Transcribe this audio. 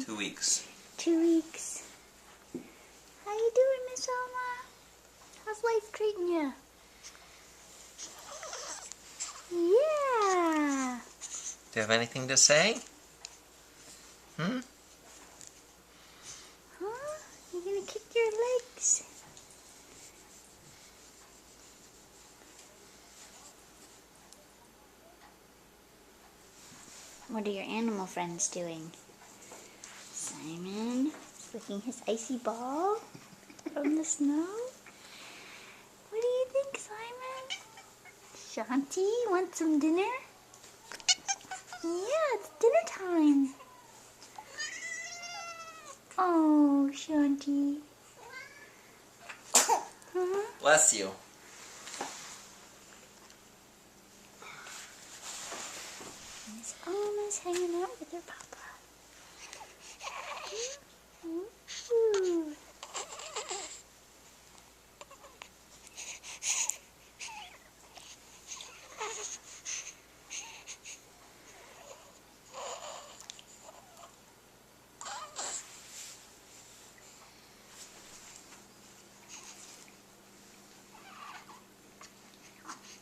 2 weeks. 2 weeks. How you doing, Miss Alma? How's life treating you? Yeah. Do you have anything to say? Huh? You gonna kick your legs? What are your animal friends doing? Simon is licking his icy ball from the snow. What do you think, Simon? Shanti, want some dinner? Yeah, it's dinner time. Oh, Shanti. Huh? Bless you. Miss Alma's hanging out with her papa. Hmm?